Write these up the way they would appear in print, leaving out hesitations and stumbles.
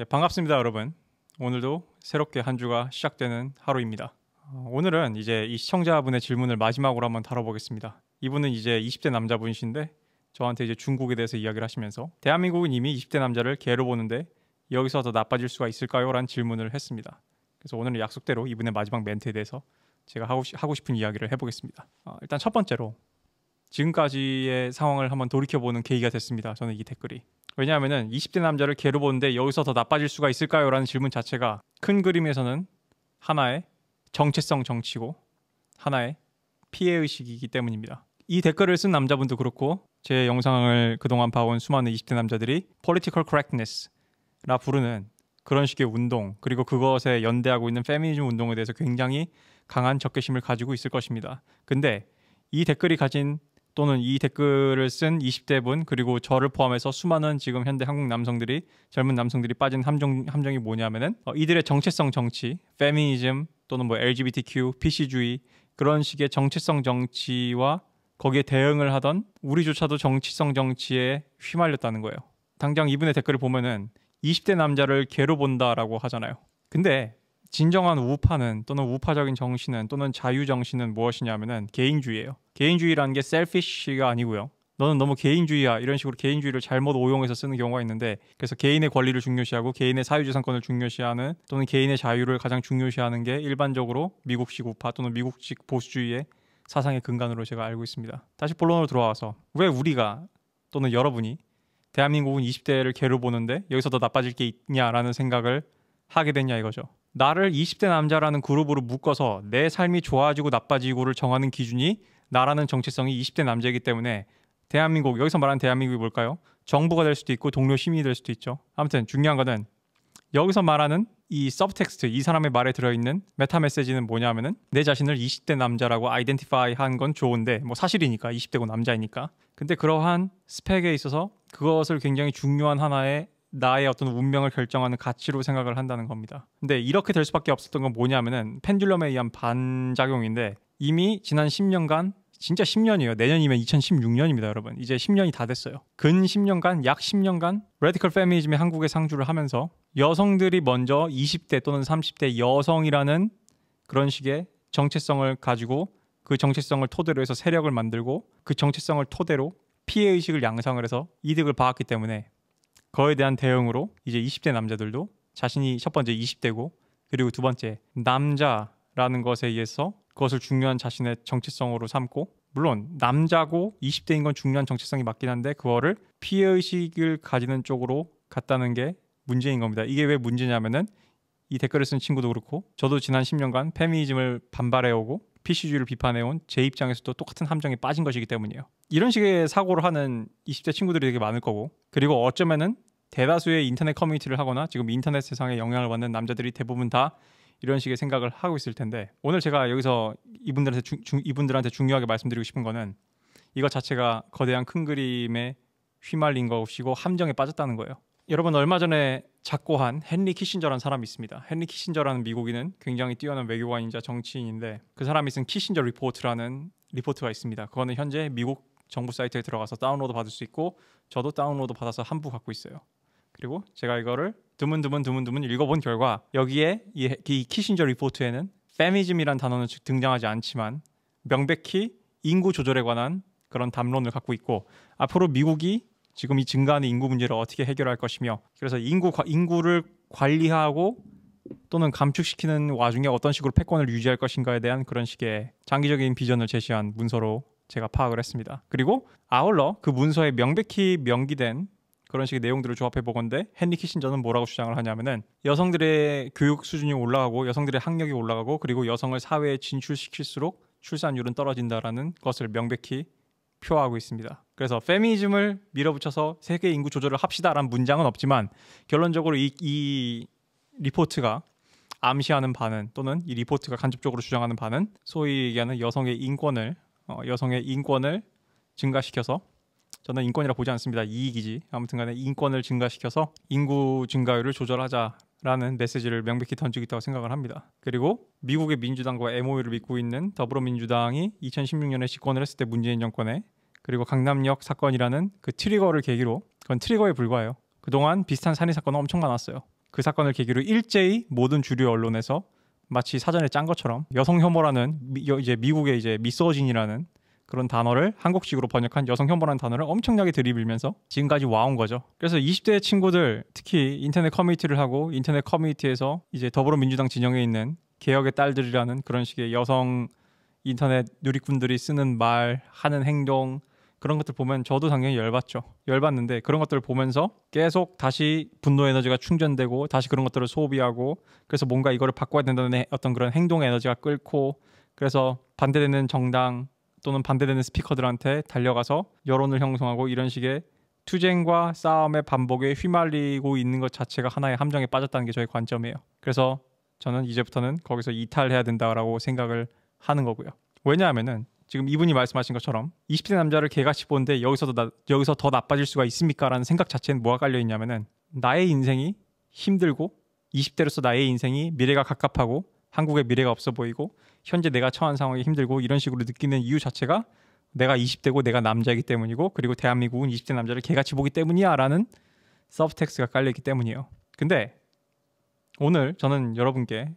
반갑습니다, 여러분. 오늘도 새롭게 한 주가 시작되는 하루입니다. 오늘은 이제 이 시청자분의 질문을 마지막으로 한번 다뤄보겠습니다. 이분은 이제 20대 남자분이신데 저한테 이제 중국에 대해서 이야기를 하시면서 대한민국은 이미 20대 남자를 개로 보는데 여기서 더 나빠질 수가 있을까요? 라는 질문을 했습니다. 그래서 오늘은 약속대로 이분의 마지막 멘트에 대해서 제가 하고 싶은 이야기를 해보겠습니다. 일단 첫 번째로 지금까지의 상황을 한번 돌이켜보는 계기가 됐습니다. 저는 이 댓글이. 왜냐하면은 20대 남자를 개로 보는데 여기서 더 나빠질 수가 있을까요? 라는 질문 자체가 큰 그림에서는 하나의 정체성 정치고 하나의 피해의식이기 때문입니다. 이 댓글을 쓴 남자분도 그렇고 제 영상을 그동안 봐온 수많은 20대 남자들이 political correctness라 부르는 그런 식의 운동, 그리고 그것에 연대하고 있는 페미니즘 운동에 대해서 굉장히 강한 적개심을 가지고 있을 것입니다. 근데 이 댓글이 가진 또는 이 댓글을 쓴 20대 분, 그리고 저를 포함해서 수많은 지금 현대 한국 남성들이, 젊은 남성들이 빠진 함정이 뭐냐면은 이들의 정체성 정치, 페미니즘 또는 뭐 LGBTQ, PC주의 그런 식의 정체성 정치와 거기에 대응을 하던 우리조차도 정치성 정치에 휘말렸다는 거예요. 당장 이분의 댓글을 보면은 20대 남자를 개로 본다라고 하잖아요. 근데 진정한 우파는 또는 우파적인 정신은 또는 자유 정신은 무엇이냐면은 개인주의예요. 개인주의라는 게 selfish가 아니고요. 너는 너무 개인주의야 이런 식으로 개인주의를 잘못 오용해서 쓰는 경우가 있는데, 그래서 개인의 권리를 중요시하고 개인의 사유재산권을 중요시하는 또는 개인의 자유를 가장 중요시하는 게 일반적으로 미국식 우파 또는 미국식 보수주의의 사상의 근간으로 제가 알고 있습니다. 다시 본론으로 돌아와서 왜 우리가 또는 여러분이 대한민국은 20대를 개로 보는데 여기서 더 나빠질 게 있냐라는 생각을 하게 됐냐 이거죠. 나를 20대 남자라는 그룹으로 묶어서 내 삶이 좋아지고 나빠지고를 정하는 기준이 나라는 정체성이 20대 남자이기 때문에 대한민국, 여기서 말하는 대한민국이 뭘까요? 정부가 될 수도 있고 동료 시민이 될 수도 있죠. 아무튼 중요한 거는 여기서 말하는 이 서브텍스트, 이 사람의 말에 들어있는 메타 메시지는 뭐냐면은 내 자신을 20대 남자라고 아이덴티파이 한 건 좋은데 뭐 사실이니까 20대고 남자이니까, 근데 그러한 스펙에 있어서 그것을 굉장히 중요한 하나의 나의 어떤 운명을 결정하는 가치로 생각을 한다는 겁니다. 근데 이렇게 될 수밖에 없었던 건 뭐냐면은 펜듈럼에 의한 반작용인데, 이미 지난 10년간, 진짜 10년이에요. 내년이면 2016년입니다, 여러분. 이제 10년이 다 됐어요. 근 10년간, 약 10년간 레디컬 페미니즘의 한국에 상주를 하면서 여성들이 먼저 20대 또는 30대 여성이라는 그런 식의 정체성을 가지고 그 정체성을 토대로 해서 세력을 만들고 그 정체성을 토대로 피해의식을 양성을 해서 이득을 봐왔기 때문에 그거에 대한 대응으로 이제 20대 남자들도 자신이 첫 번째 20대고 그리고 두 번째 남자라는 것에 의해서 그것을 중요한 자신의 정체성으로 삼고, 물론 남자고 20대인 건 중요한 정체성이 맞긴 한데 그거를 피해의식을 가지는 쪽으로 갔다는 게 문제인 겁니다. 이게 왜 문제냐면은 이 댓글을 쓴 친구도 그렇고 저도 지난 10년간 페미니즘을 반발해오고 PC주의를 비판해온 제 입장에서도 똑같은 함정에 빠진 것이기 때문이에요. 이런 식의 사고를 하는 20대 친구들이 되게 많을 거고, 그리고 어쩌면은 대다수의 인터넷 커뮤니티를 하거나 지금 인터넷 세상에 영향을 받는 남자들이 대부분 다 이런 식의 생각을 하고 있을 텐데, 오늘 제가 여기서 이분들한테 중요하게 말씀드리고 싶은 거는 이것 자체가 거대한 큰 그림에 휘말린 것이고 함정에 빠졌다는 거예요. 여러분, 얼마 전에 작고한 헨리 키신저라는 사람이 있습니다. 헨리 키신저라는 미국인은 굉장히 뛰어난 외교관이자 정치인인데 그 사람이 쓴 키신저 리포트라는 리포트가 있습니다. 그거는 현재 미국 정부 사이트에 들어가서 다운로드 받을 수 있고 저도 다운로드 받아서 한 부 갖고 있어요. 그리고 제가 이거를 드문드문 읽어본 결과 여기에 이 키신저 리포트에는 페미즘이란 단어는 등장하지 않지만 명백히 인구 조절에 관한 그런 담론을 갖고 있고, 앞으로 미국이 지금 이 증가하는 인구 문제를 어떻게 해결할 것이며, 그래서 인구를 관리하고 또는 감축시키는 와중에 어떤 식으로 패권을 유지할 것인가에 대한 그런 식의 장기적인 비전을 제시한 문서로 제가 파악을 했습니다. 그리고 아울러 그 문서에 명백히 명기된 그런 식의 내용들을 조합해 보건데 헨리 키신저는 뭐라고 주장을 하냐면은 여성들의 교육 수준이 올라가고 여성들의 학력이 올라가고 그리고 여성을 사회에 진출시킬수록 출산율은 떨어진다라는 것을 명백히 표하고 있습니다. 그래서 페미니즘을 밀어붙여서 세계 인구 조절을 합시다라는 문장은 없지만 결론적으로 이 리포트가 암시하는 바는, 또는 이 리포트가 간접적으로 주장하는 바는 소위 얘기하는 여성의 인권을 증가시켜서, 저는 인권이라 보지 않습니다. 이익이지. 아무튼 간에 인권을 증가시켜서 인구 증가율을 조절하자라는 메시지를 명백히 던지고 있다고 생각을 합니다. 그리고 미국의 민주당과 MOU를 맺고 있는 더불어민주당이 2016년에 집권을 했을 때 문재인 정권에, 그리고 강남역 사건이라는 그 트리거를 계기로, 그건 트리거에 불과해요. 그동안 비슷한 살인 사건은 엄청 많았어요. 그 사건을 계기로 일제히 모든 주류 언론에서 마치 사전에 짠 것처럼 여성 혐오라는 이제 미국의 이제 미소진이라는 그런 단어를 한국식으로 번역한 여성 혐오라는 단어를 엄청나게 들이밀면서 지금까지 와온 거죠. 그래서 20대 친구들 특히 인터넷 커뮤니티를 하고 인터넷 커뮤니티에서 이제 더불어민주당 진영에 있는 개혁의 딸들이라는 그런 식의 여성 인터넷 누리꾼들이 쓰는 말, 하는 행동 그런 것들 보면 저도 당연히 열받죠. 열받는데 그런 것들을 보면서 계속 다시 분노 에너지가 충전되고 다시 그런 것들을 소비하고 그래서 뭔가 이거를 바꿔야 된다는 어떤 그런 행동 에너지가 끓고 그래서 반대되는 정당 또는 반대되는 스피커들한테 달려가서 여론을 형성하고 이런 식의 투쟁과 싸움의 반복에 휘말리고 있는 것 자체가 하나의 함정에 빠졌다는 게 저의 관점이에요. 그래서 저는 이제부터는 거기서 이탈해야 된다라고 생각을 하는 거고요. 왜냐하면은 지금 이분이 말씀하신 것처럼 20대 남자를 개같이 보는데 여기서 더 나빠질 수가 있습니까? 라는 생각 자체는 뭐가 깔려 있냐면은 나의 인생이 힘들고 20대로서 나의 인생이 미래가 갑갑하고 한국의 미래가 없어 보이고 현재 내가 처한 상황이 힘들고 이런 식으로 느끼는 이유 자체가 내가 20대고 내가 남자이기 때문이고 그리고 대한민국은 20대 남자를 개같이 보기 때문이야 라는 서브텍스트가 깔려있기 때문이에요. 근데 오늘 저는 여러분께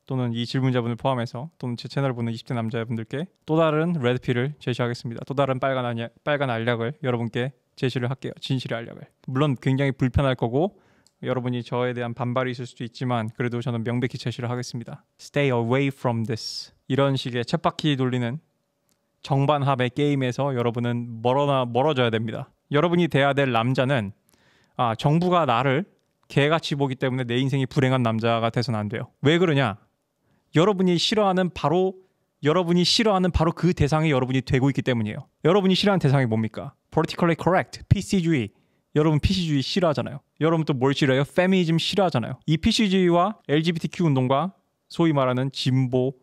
또는 이 질문자분을 포함해서 또는 제 채널을 보는 20대 남자분들께 또 다른 레드필을 제시하겠습니다. 또 다른 빨간 알약을 여러분께 제시를 할게요. 진실의 알약을. 물론 굉장히 불편할 거고 여러분이 저에 대한 반발이 있을 수도 있지만 그래도 저는 명백히 제시를 하겠습니다. Stay away from this. 이런 식의 쳇바퀴 돌리는 정반합의 게임에서 여러분은 멀어져야 됩니다. 여러분이 돼야 될 남자는 정부가 나를 개같이 보기 때문에 내 인생이 불행한 남자가 돼서는 안 돼요. 왜 그러냐? 여러분이 싫어하는 바로 그 대상이 여러분이 되고 있기 때문이에요. 여러분이 싫어하는 대상이 뭡니까? Politically correct, PC주의. 여러분 PC주의 싫어하잖아요. 여러분 또 뭘 싫어해요? 페미니즘 싫어하잖아요. 이 PC주의와 LGBTQ 운동과 소위 말하는 진보,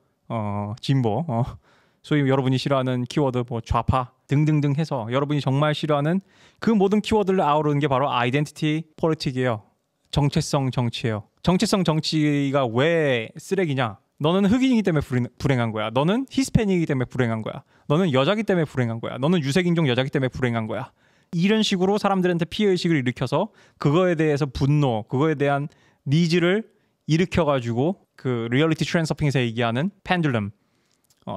소위 여러분이 싫어하는 키워드 뭐 좌파 등등등 해서 여러분이 정말 싫어하는 그 모든 키워드를 아우르는 게 바로 아이덴티티 폴리틱이에요. 정체성 정치예요. 정체성 정치가 왜 쓰레기냐? 너는 흑인이기 때문에 불행한 거야. 너는 히스패닉이기 때문에 불행한 거야. 너는 여자기 때문에 불행한 거야. 너는 유색인종 여자기 때문에 불행한 거야. 이런 식으로 사람들한테 피해의식을 일으켜서 그거에 대해서 분노, 그거에 대한 니즈를 일으켜가지고 그 리얼리티 트랜스서핑에서 얘기하는 펜듈럼,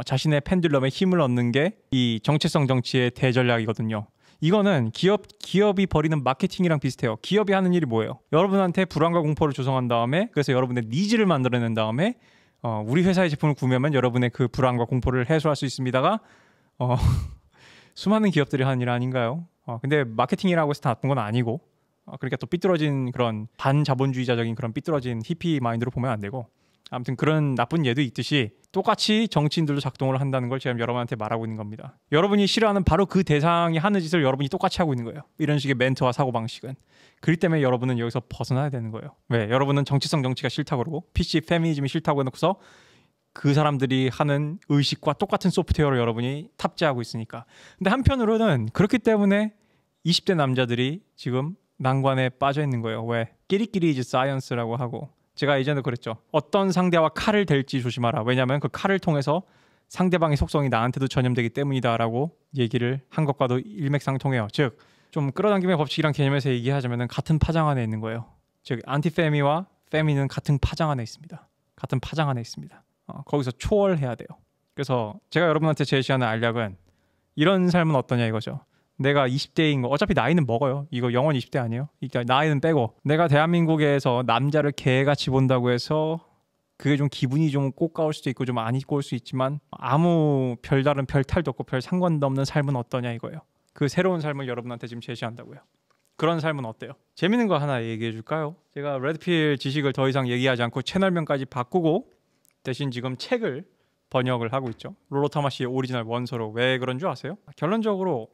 자신의 펜듈럼에 힘을 얻는 게 이 정체성 정치의 대전략이거든요. 이거는 기업이 벌이는 마케팅이랑 비슷해요. 기업이 하는 일이 뭐예요? 여러분한테 불안과 공포를 조성한 다음에 그래서 여러분의 니즈를 만들어낸 다음에 우리 회사의 제품을 구매하면 여러분의 그 불안과 공포를 해소할 수 있습니다가 수많은 기업들이 하는 일 아닌가요? 근데 마케팅이라고 해서 다 나쁜 건 아니고 그러니까 또 삐뚤어진 그런 반자본주의자적인 그런 삐뚤어진 히피 마인드로 보면 안 되고 아무튼 그런 나쁜 예도 있듯이 똑같이 정치인들도 작동을 한다는 걸 제가 여러분한테 말하고 있는 겁니다. 여러분이 싫어하는 바로 그 대상이 하는 짓을 여러분이 똑같이 하고 있는 거예요. 이런 식의 멘트와 사고방식은. 그렇기 때문에 여러분은 여기서 벗어나야 되는 거예요. 왜? 여러분은 정치성 정치가 싫다고 그러고 PC 페미니즘이 싫다고 해놓고서 그 사람들이 하는 의식과 똑같은 소프트웨어를 여러분이 탑재하고 있으니까. 근데 한편으로는 그렇기 때문에 20대 남자들이 지금 난관에 빠져 있는 거예요. 왜? 끼리끼리 이제 사이언스라고 하고 제가 예전에 그랬죠. 어떤 상대와 칼을 댈지 조심하라. 왜냐하면 그 칼을 통해서 상대방의 속성이 나한테도 전염되기 때문이다라고 얘기를 한 것과도 일맥상통해요. 즉, 좀 끌어당김의 법칙이란 개념에서 얘기하자면 같은 파장 안에 있는 거예요. 즉, 안티페미와 페미는 같은 파장 안에 있습니다. 같은 파장 안에 있습니다. 거기서 초월해야 돼요. 그래서 제가 여러분한테 제시하는 알약은 이런 삶은 어떠냐 이거죠. 내가 20대인 거 어차피 나이는 먹어요. 이거 영원 20대 아니에요. 그러니까 나이는 빼고 내가 대한민국에서 남자를 개같이 본다고 해서 그게 좀 기분이 좀 꼬까울 수도 있고 좀 안 꼬울 수 있지만 아무 별다른 별 탈도 없고 별 상관도 없는 삶은 어떠냐 이거예요. 그 새로운 삶을 여러분한테 지금 제시한다고요. 그런 삶은 어때요? 재밌는 거 하나 얘기해 줄까요? 제가 레드필 지식을 더 이상 얘기하지 않고 채널명까지 바꾸고 대신 지금 책을 번역을 하고 있죠. 롤러 타마시의 오리지널 원서로. 왜 그런 줄 아세요? 결론적으로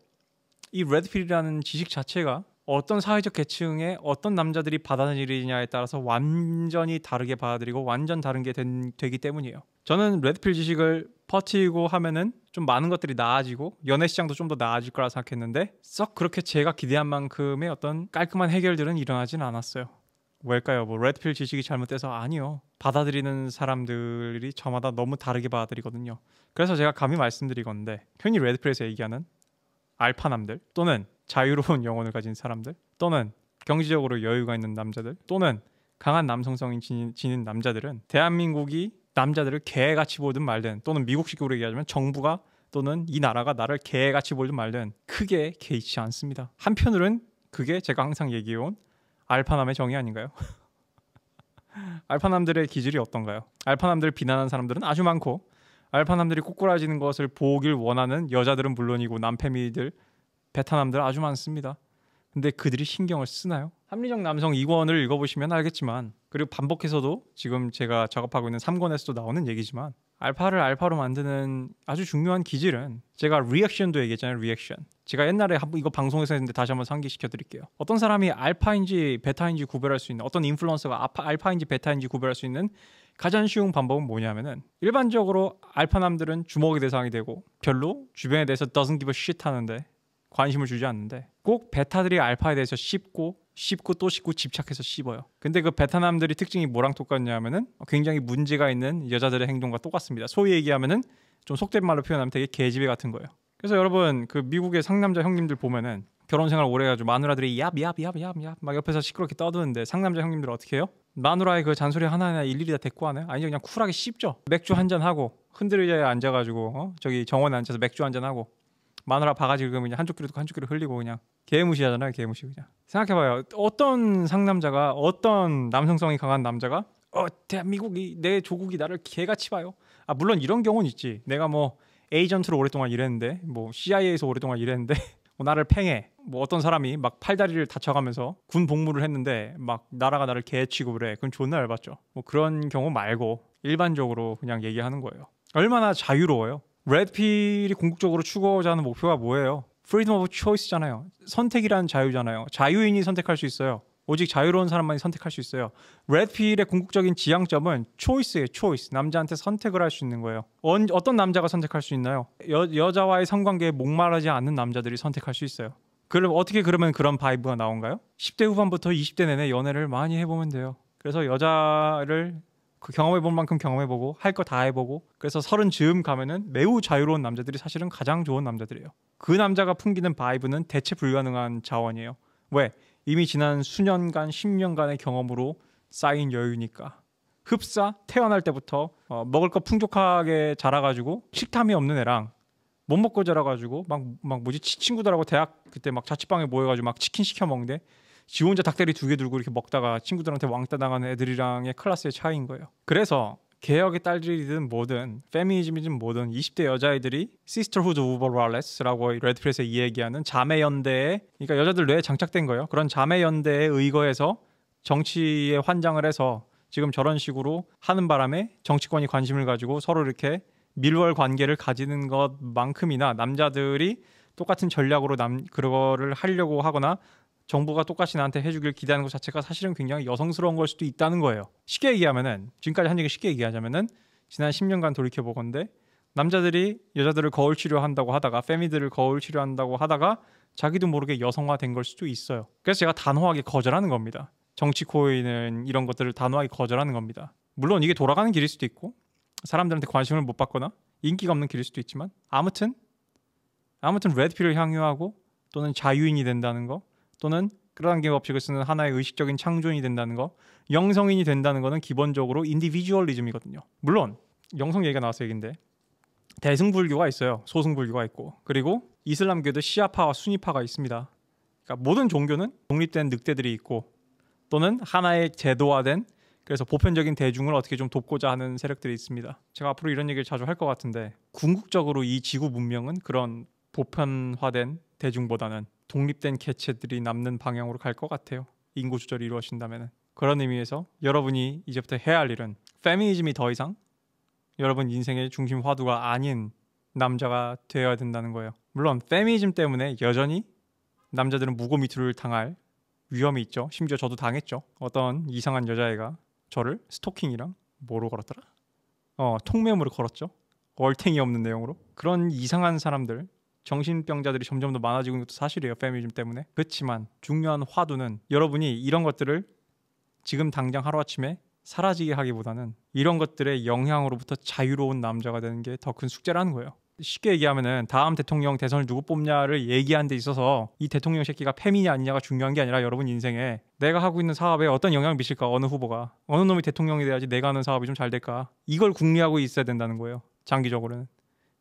이 레드필이라는 지식 자체가 어떤 사회적 계층의 어떤 남자들이 받아들이냐에 따라서 완전히 다르게 받아들이고 완전 다른 게 되기 때문이에요. 저는 레드필 지식을 퍼뜨리고 하면은 좀 많은 것들이 나아지고 연애 시장도 좀 더 나아질 거라 생각했는데 썩 그렇게 제가 기대한 만큼의 어떤 깔끔한 해결들은 일어나진 않았어요. 왜일까요? 뭐 레드필 지식이 잘못돼서 아니요. 받아들이는 사람들이 저마다 너무 다르게 받아들이거든요. 그래서 제가 감히 말씀드리건데 흔히 레드필에서 얘기하는 알파남들 또는 자유로운 영혼을 가진 사람들 또는 경제적으로 여유가 있는 남자들 또는 강한 남성성이 지닌 남자들은 대한민국이 남자들을 개같이 보든 말든, 또는 미국식으로 얘기하자면 정부가 또는 이 나라가 나를 개같이 보든 말든 크게 개의치 않습니다. 한편으로는 그게 제가 항상 얘기해온 알파남의 정의 아닌가요? 알파남들의 기질이 어떤가요? 알파남들을 비난하는 사람들은 아주 많고, 알파남들이 꼬꾸라지는 것을 보길 원하는 여자들은 물론이고 남패미들, 베타남들 아주 많습니다. 근데 그들이 신경을 쓰나요? 합리적 남성 2권을 읽어보시면 알겠지만, 그리고 반복해서도 지금 제가 작업하고 있는 3권에서도 나오는 얘기지만, 알파를 알파로 만드는 아주 중요한 기질은, 제가 리액션도 얘기했잖아요. 리액션. 제가 옛날에 이거 방송에서 했는데 다시 한번 상기시켜 드릴게요. 어떤 사람이 알파인지 베타인지 구별할 수 있는, 어떤 인플루언서가 알파인지 베타인지 구별할 수 있는 가장 쉬운 방법은 뭐냐면은, 일반적으로 알파남들은 주목의 대상이 되고 별로 주변에 대해서 doesn't give a shit 하는데, 관심을 주지 않는데, 꼭 베타들이 알파에 대해서 씹고 또 씹고 집착해서 씹어요. 근데 그 베타남들이 특징이 뭐랑 똑같냐면은 굉장히 문제가 있는 여자들의 행동과 똑같습니다. 소위 얘기하면은 좀 속된 말로 표현하면 되게 개집애 같은 거예요. 그래서 여러분, 그 미국의 상남자 형님들 보면은 결혼 생활 오래 해가지고 마누라들이 얍얍얍얍얍 막 옆에서 시끄럽게 떠드는데, 상남자 형님들 어떻게 해요? 마누라의 그 잔소리 하나하나 일일이 다 대꾸 하나요? 아니죠, 그냥 쿨하게 씹죠. 맥주 한잔 하고 흔들 의자에 앉아가지고 저기 정원에 앉아서 맥주 한잔 하고, 마누라 바가지 긁으면 그냥 한쪽 귀로 듣고 한쪽 귀로 흘리고 그냥 개무시하잖아요. 개무시. 그냥 생각해봐요. 어떤 상남자가, 어떤 남성성이 강한 남자가 대한민국이, 내 조국이 나를 개같이 봐요. 물론 이런 경우는 있지. 내가 뭐 에이전트로 오랫동안 일했는데, 뭐 CIA에서 오랫동안 일했는데 뭐 나를 팽해. 뭐 어떤 사람이 막 팔다리를 다쳐가면서 군 복무를 했는데 막 나라가 나를 개 취급을 해. 그건 존나 열받죠. 뭐 그런 경우 말고 일반적으로 그냥 얘기하는 거예요. 얼마나 자유로워요. 레드필이 궁극적으로 추구하고자 하는 목표가 뭐예요? Freedom of choice잖아요. 선택이란 자유잖아요. 자유인이 선택할 수 있어요. 오직 자유로운 사람만이 선택할 수 있어요. 레드필의 궁극적인 지향점은 choice예요. choice. 남자한테 선택을 할 수 있는 거예요. 어떤 남자가 선택할 수 있나요? 여자와의 성관계에 목마르지 않는 남자들이 선택할 수 있어요. 그럼 어떻게 그러면 그런 바이브가 나온가요? 10대 후반부터 20대 내내 연애를 많이 해보면 돼요. 그래서 여자를 그 경험해본 만큼 경험해보고 할 거 다 해보고, 그래서 30 즈음 가면은 매우 자유로운 남자들이 사실은 가장 좋은 남자들이에요. 그 남자가 풍기는 바이브는 대체 불가능한 자원이에요. 왜? 이미 지난 수년간 10년간의 경험으로 쌓인 여유니까. 흡사 태어날 때부터 먹을 거 풍족하게 자라가지고 식탐이 없는 애랑 못 먹고 자라가지고 막 친구들하고 대학 그때 막 자취방에 모여가지고 막 치킨 시켜 먹는데 지 혼자 닭다리 2개 들고 이렇게 먹다가 친구들한테 왕따 당하는 애들이랑의 클래스의 차이인 거예요. 그래서 개혁의 딸들이든 뭐든 페미니즘이든 뭐든 20대 여자애들이 시스터후드 오브 랄레스라고 레드필에서 이야기하는 자매연대에, 그러니까 여자들 뇌에 장착된 거예요. 그런 자매연대에 의거해서 정치에 환장을 해서 지금 저런 식으로 하는 바람에 정치권이 관심을 가지고 서로 이렇게 밀월 관계를 가지는 것만큼이나 남자들이 똑같은 전략으로 그거를 하려고 하거나 정부가 똑같이 나한테 해주길 기대하는 것 자체가 사실은 굉장히 여성스러운 걸 수도 있다는 거예요. 쉽게 얘기하면은, 지금까지 한 얘기 쉽게 얘기하자면은, 지난 10년간 돌이켜보건데 남자들이 여자들을 거울 치료한다고 하다가, 페미들을 거울 치료한다고 하다가 자기도 모르게 여성화된 걸 수도 있어요. 그래서 제가 단호하게 거절하는 겁니다. 정치 코인은 이런 것들을 단호하게 거절하는 겁니다. 물론 이게 돌아가는 길일 수도 있고 사람들한테 관심을 못 받거나 인기가 없는 길일 수도 있지만, 아무튼 레드필을 향유하고 또는 자유인이 된다는 거, 또는 끌어당김 법칙을 쓰는 하나의 의식적인 창조인이 된다는 거, 영성인이 된다는 거는 기본적으로 인디비주얼리즘이거든요. 물론 영성 얘기가 나와서 얘기인데, 대승불교가 있어요. 소승불교가 있고, 그리고 이슬람교도 시아파와 수니파가 있습니다. 그러니까 모든 종교는 독립된 늑대들이 있고, 또는 하나의 제도화된, 그래서 보편적인 대중을 어떻게 좀 돕고자 하는 세력들이 있습니다. 제가 앞으로 이런 얘기를 자주 할 것 같은데, 궁극적으로 이 지구 문명은 그런 보편화된 대중보다는 독립된 개체들이 남는 방향으로 갈 것 같아요. 인구 조절이 이루어진다면. 그런 의미에서 여러분이 이제부터 해야 할 일은, 페미니즘이 더 이상 여러분 인생의 중심 화두가 아닌 남자가 되어야 된다는 거예요. 물론 페미니즘 때문에 여전히 남자들은 무고미투를 당할 위험이 있죠. 심지어 저도 당했죠. 어떤 이상한 여자애가 저를 스토킹이랑 뭐로 걸었더라? 통매음으로 걸었죠. 얼탱이 없는 내용으로. 그런 이상한 사람들, 정신병자들이 점점 더 많아지고 있는 것도 사실이에요. 페미니즘 때문에. 그렇지만 중요한 화두는, 여러분이 이런 것들을 지금 당장 하루아침에 사라지게 하기보다는 이런 것들의 영향으로부터 자유로운 남자가 되는 게 더 큰 숙제라는 거예요. 쉽게 얘기하면은 다음 대통령 대선을 누구 뽑냐를 얘기하는 데 있어서 이 대통령 새끼가 패미냐 아니냐가 중요한 게 아니라 여러분 인생에 내가 하고 있는 사업에 어떤 영향을 미칠까, 어느 후보가, 어느 놈이 대통령이 돼야지 내가 하는 사업이 좀 잘 될까, 이걸 궁리하고 있어야 된다는 거예요. 장기적으로는.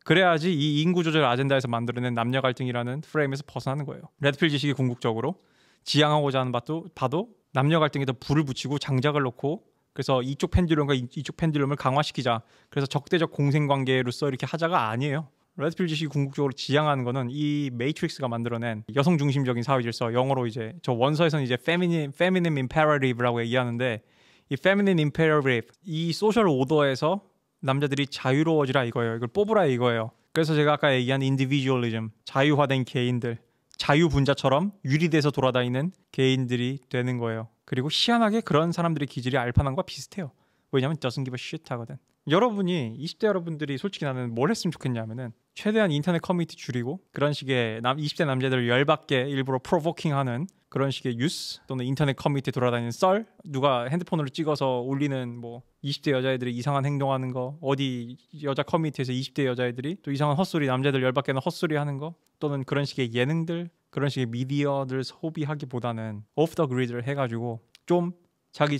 그래야지 이 인구 조절 아젠다에서 만들어낸 남녀 갈등이라는 프레임에서 벗어나는 거예요. 레드필 지식이 궁극적으로 지향하고자 하는 바도 남녀 갈등에 더 불을 붙이고 장작을 놓고, 그래서 이쪽 펜듈럼과 이쪽 펜듈럼을 강화시키자, 그래서 적대적 공생관계로서 이렇게 하자가 아니에요. 레드필 지식이 궁극적으로 지향하는 거는 이 매트릭스가 만들어낸 여성 중심적인 사회 질서, 영어로 이제 저 원서에서는 이제 feminine imperative라고 얘기하는데, 이 feminine imperative, 이 소셜 오더에서 남자들이 자유로워지라 이거예요. 이걸 뽑으라 이거예요. 그래서 제가 아까 얘기한 인디비주얼리즘, 자유화된 개인들, 자유분자처럼 유리돼서 돌아다니는 개인들이 되는 거예요. 그리고 희한하게 그런 사람들의 기질이 알파남과 비슷해요. 왜냐면 doesn't give a shit 하거든. 여러분이 20대 여러분들이 솔직히 나는 뭘 했으면 좋겠냐면은 최대한 인터넷 커뮤니티 줄이고, 그런 식의 20대 남자들을 열받게 일부러 프로보킹하는 그런 식의 뉴스 또는 인터넷 커뮤니티 돌아다니는 썰, 누가 핸드폰으로 찍어서 올리는 뭐 20대 여자애들이 이상한 행동하는 거, 어디 여자 커뮤니티에서 20대 여자애들이 또 이상한 헛소리, 남자들 열받게 하는 헛소리 하는 거, 또는 그런 식의 예능들, 그런 식의 미디어들 소비하기보다는 오프 더 그리드를 해가지고 좀 자기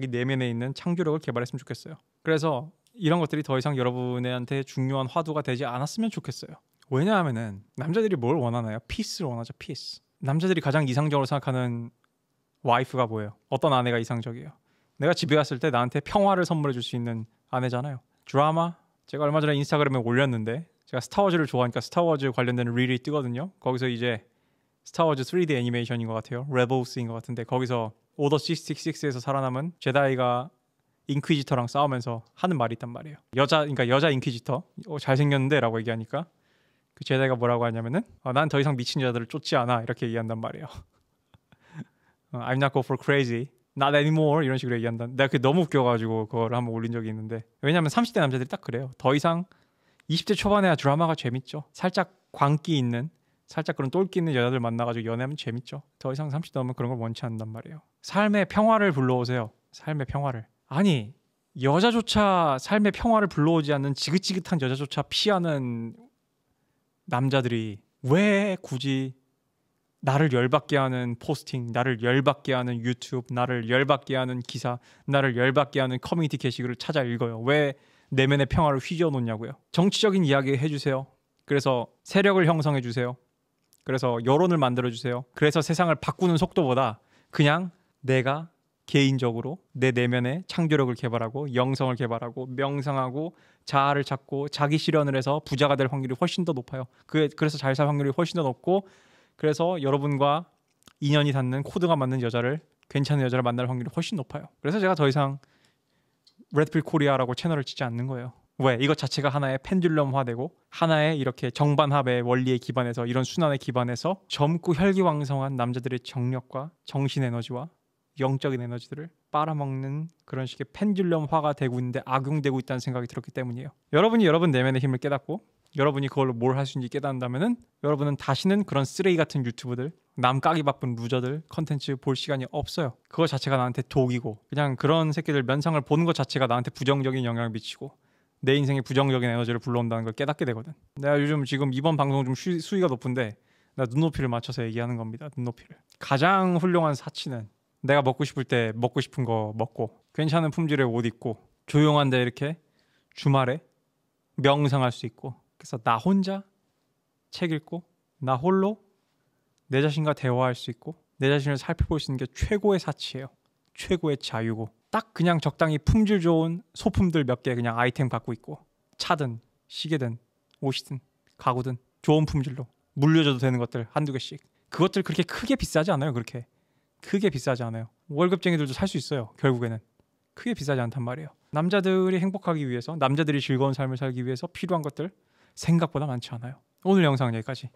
내면에 있는 창조력을 개발했으면 좋겠어요. 그래서 이런 것들이 더 이상 여러분한테 중요한 화두가 되지 않았으면 좋겠어요. 왜냐하면은 남자들이 뭘 원하나요? 피스를 원하죠. 피스. 남자들이 가장 이상적으로 생각하는 와이프가 뭐예요? 어떤 아내가 이상적이에요? 내가 집에 갔을 때 나한테 평화를 선물해 줄 수 있는 아내잖아요. 드라마? 제가 얼마 전에 인스타그램에 올렸는데, 제가 스타워즈를 좋아하니까 스타워즈 관련된 릴이 뜨거든요. 거기서 이제 스타워즈 3D 애니메이션인 것 같아요. 레보스인 것 같은데, 거기서 오더 666에서 살아남은 제다이가 인퀴지터랑 싸우면서 하는 말이 있단 말이에요. 그러니까 여자 인퀴지터, 잘생겼는데 라고 얘기하니까 그 제다이가 뭐라고 하냐면은 난 더 이상 미친 여자들을 쫓지 않아, 이렇게 얘기한단 말이에요. I'm not go for crazy, not anymore, 이런 식으로 얘기한다. 내가 그게 너무 웃겨가지고 그거를 한번 올린 적이 있는데, 왜냐면 30대 남자들이 딱 그래요. 더 이상 20대 초반에야 드라마가 재밌죠. 살짝 광기 있는, 살짝 그런 똘끼 있는 여자들 만나가지고 연애하면 재밌죠. 더 이상 30대 넘으면 그런 걸 원치 않는단 말이에요. 삶의 평화를 불러오세요. 삶의 평화를. 아니, 여자조차 삶의 평화를 불러오지 않는 지긋지긋한 여자조차 피하는 남자들이 왜 굳이 나를 열받게 하는 포스팅, 나를 열받게 하는 유튜브, 나를 열받게 하는 기사, 나를 열받게 하는 커뮤니티 게시글을 찾아 읽어요? 왜 내면의 평화를 휘저어 놓냐고요. 정치적인 이야기 해주세요. 그래서 세력을 형성해 주세요. 그래서 여론을 만들어 주세요. 그래서 세상을 바꾸는 속도보다 그냥 내가 개인적으로 내 내면의 창조력을 개발하고 영성을 개발하고 명상하고 자아를 찾고 자기 실현을 해서 부자가 될 확률이 훨씬 더 높아요. 그래서 잘 살 확률이 훨씬 더 높고, 그래서 여러분과 인연이 닿는 코드가 맞는 여자를, 괜찮은 여자를 만날 확률이 훨씬 높아요. 그래서 제가 더 이상 레드필 코리아라고 채널을 치지 않는 거예요. 왜? 이것 자체가 하나의 펜듈럼화되고 하나의 이렇게 정반합의 원리에 기반해서, 이런 순환에 기반해서 젊고 혈기왕성한 남자들의 정력과 정신 에너지와 영적인 에너지들을 빨아먹는 그런 식의 펜듈럼화가 되고 있는데 악용되고 있다는 생각이 들었기 때문이에요. 여러분이 여러분 내면의 힘을 깨닫고 여러분이 그걸로 뭘 할 수 있는지 깨닫는다면은 여러분은 다시는 그런 쓰레기 같은 유튜브들, 남 까기 바쁜 루저들 컨텐츠 볼 시간이 없어요. 그거 자체가 나한테 독이고, 그냥 그런 새끼들 면상을 보는 것 자체가 나한테 부정적인 영향을 미치고 내 인생에 부정적인 에너지를 불러온다는 걸 깨닫게 되거든. 내가 요즘 지금 이번 방송 좀 수위가 높은데 나 눈높이를 맞춰서 얘기하는 겁니다. 눈높이를. 가장 훌륭한 사치는 내가 먹고 싶을 때 먹고 싶은 거 먹고, 괜찮은 품질의 옷 입고, 조용한데 이렇게 주말에 명상할 수 있고, 그래서 나 혼자 책 읽고 나 홀로 내 자신과 대화할 수 있고 내 자신을 살펴볼 수 있는 게 최고의 사치예요. 최고의 자유고, 딱 그냥 적당히 품질 좋은 소품들 몇 개 그냥 아이템 갖고 있고, 차든 시계든 옷이든 가구든 좋은 품질로 물려줘도 되는 것들 한두 개씩. 그것들 그렇게 크게 비싸지 않아요. 그렇게 크게 비싸지 않아요. 월급쟁이들도 살 수 있어요. 결국에는 크게 비싸지 않단 말이에요. 남자들이 행복하기 위해서, 남자들이 즐거운 삶을 살기 위해서 필요한 것들 생각보다 많지 않아요. 오늘 영상은 여기까지.